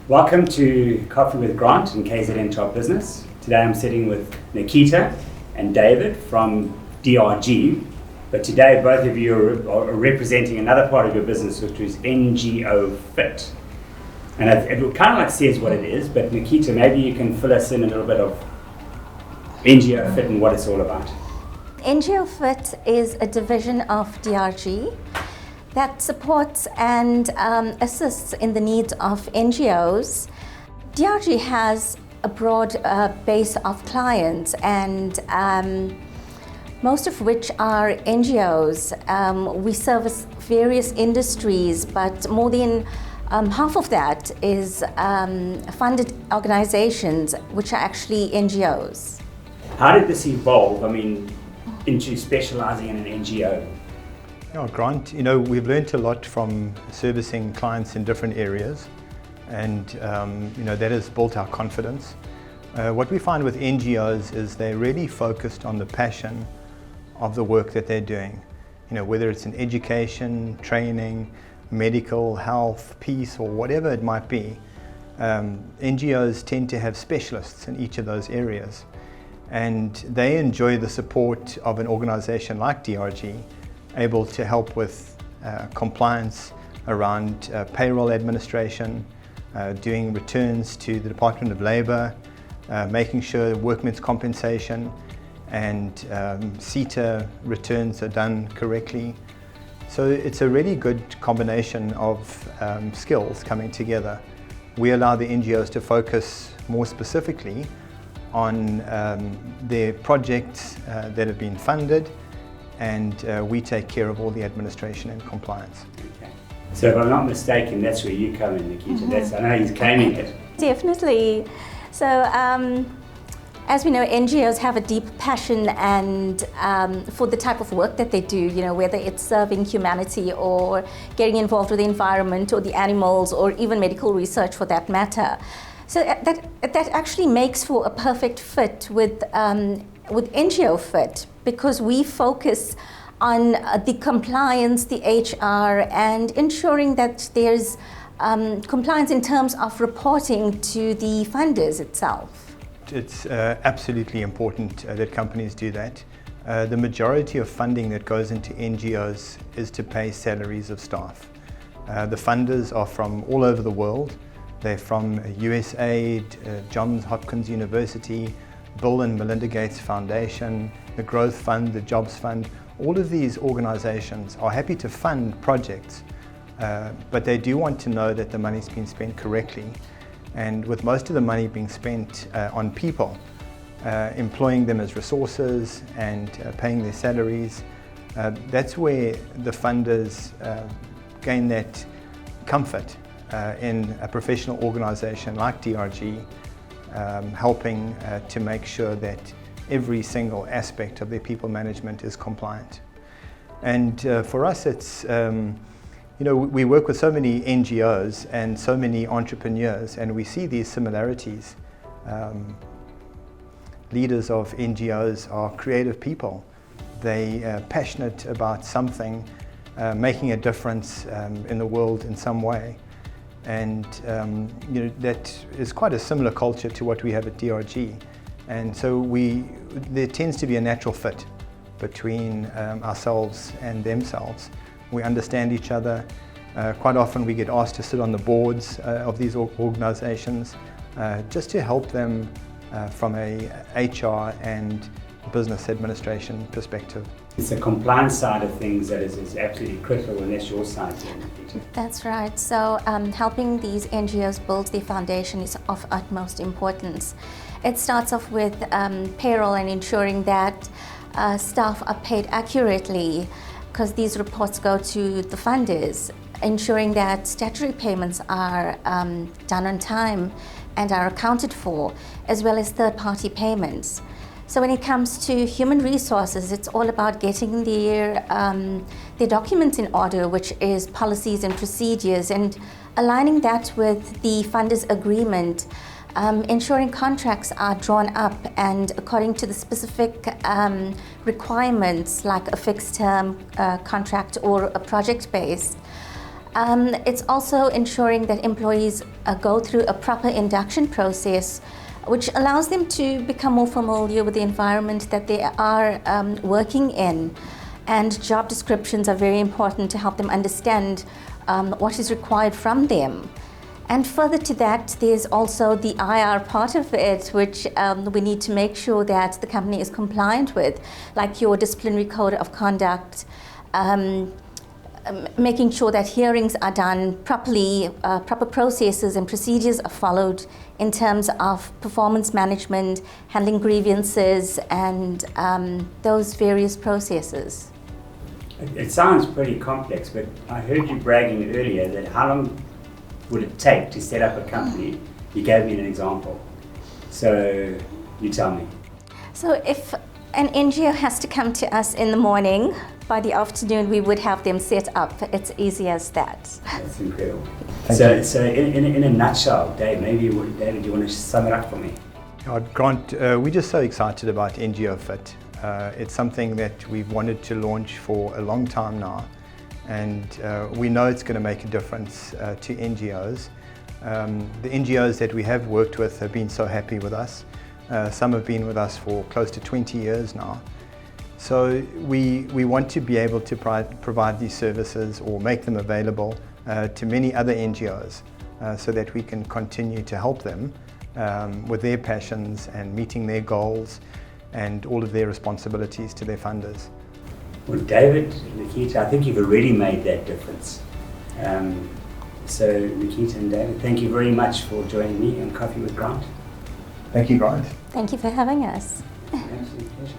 Welcome to Coffee with Grant and KZN Top Business. Today I'm sitting with Nikita and David from DRG, but today both of you are representing another part of your business, which is NGOFit. And it kind of like says what it is, but Nikita, maybe you can fill us in a little bit of NGOFit and what it's all about. NGOFit is a division of DRG that supports and assists in the needs of NGOs. DRG has a broad base of clients, and most of which are NGOs. We service various industries, but more than half of that is funded organizations, which are actually NGOs. How did this evolve, into specializing in an NGO? Grant, we've learned a lot from servicing clients in different areas, and that has built our confidence. What we find with NGOs is they're really focused on the passion of the work that they're doing. Whether it's in education, training, medical, health, peace, or whatever it might be, NGOs tend to have specialists in each of those areas, and they enjoy the support of an organization like DRG, able to help with compliance around payroll administration, doing returns to the Department of Labour, making sure workmen's compensation and CETA returns are done correctly. So it's a really good combination of skills coming together. We allow the NGOs to focus more specifically on their projects that have been funded, and we take care of all the administration and compliance. Okay. So if I'm not mistaken, that's where you come in, Nikita. I know he's claiming it. Definitely. So as we know, NGOs have a deep passion and for the type of work that they do, whether it's serving humanity and getting involved with the environment or the animals or even medical research for that matter. So that actually makes for a perfect fit with NGOFit, because we focus on the compliance, the HR, and ensuring that there's compliance in terms of reporting to the funders itself. It's absolutely important that companies do that. The majority of funding that goes into NGOs is to pay salaries of staff. The funders are from all over the world. They're from USAID, Johns Hopkins University, Bill and Melinda Gates Foundation, the Growth Fund, the Jobs Fund. All of these organizations are happy to fund projects, but they do want to know that the money's been spent correctly. And with most of the money being spent on people, employing them as resources and paying their salaries, that's where the funders gain that comfort in a professional organization like DRG, helping to make sure that every single aspect of their people management is compliant. And for us, it's we work with so many NGOs and so many entrepreneurs, and we see these similarities. Leaders of NGOs are creative people. They are passionate about something, making a difference in the world in some way. And that is quite a similar culture to what we have at DRG. And so there tends to be a natural fit between ourselves and themselves. We understand each other. Quite often we get asked to sit on the boards of these organizations just to help them from a HR and business administration perspective. It's the compliance side of things that is absolutely critical, and that's your side here, Nikita. That's right. So helping these NGOs build their foundation is of utmost importance. It starts off with payroll and ensuring that staff are paid accurately, because these reports go to the funders, ensuring that statutory payments are done on time and are accounted for, as well as third-party payments. So when it comes to human resources, it's all about getting their documents in order, which is policies and procedures, and aligning that with the funders' agreement, ensuring contracts are drawn up and according to the specific requirements, like a fixed term contract or a project-based. It's also ensuring that employees go through a proper induction process, which allows them to become more familiar with the environment that they are working in. And job descriptions are very important to help them understand what is required from them. And further to that, there's also the IR part of it, which we need to make sure that the company is compliant with, like your disciplinary code of conduct, making sure that hearings are done properly, proper processes and procedures are followed in terms of performance management, handling grievances, and those various processes. It sounds pretty complex, but I heard you bragging earlier that how long would it take to set up a company? You gave me an example. So you tell me. So if an NGO has to come to us in the morning, by the afternoon we would have them set up. It's easy as that. That's incredible. Thank So in a nutshell, David, do you want to sum it up for me? Grant, we're just so excited about NGOFit. It's something that we've wanted to launch for a long time now, and we know it's going to make a difference to NGOs. The NGOs that we have worked with have been so happy with us. Some have been with us for close to 20 years now. So we want to be able to provide these services or make them available to many other NGOs so that we can continue to help them with their passions and meeting their goals and all of their responsibilities to their funders. Well, David, Nikita, I think you've already made that difference. So Nikita and David, thank you very much for joining me on Coffee with Grant. Thank you, Grant. Thank you for having us. Absolute pleasure.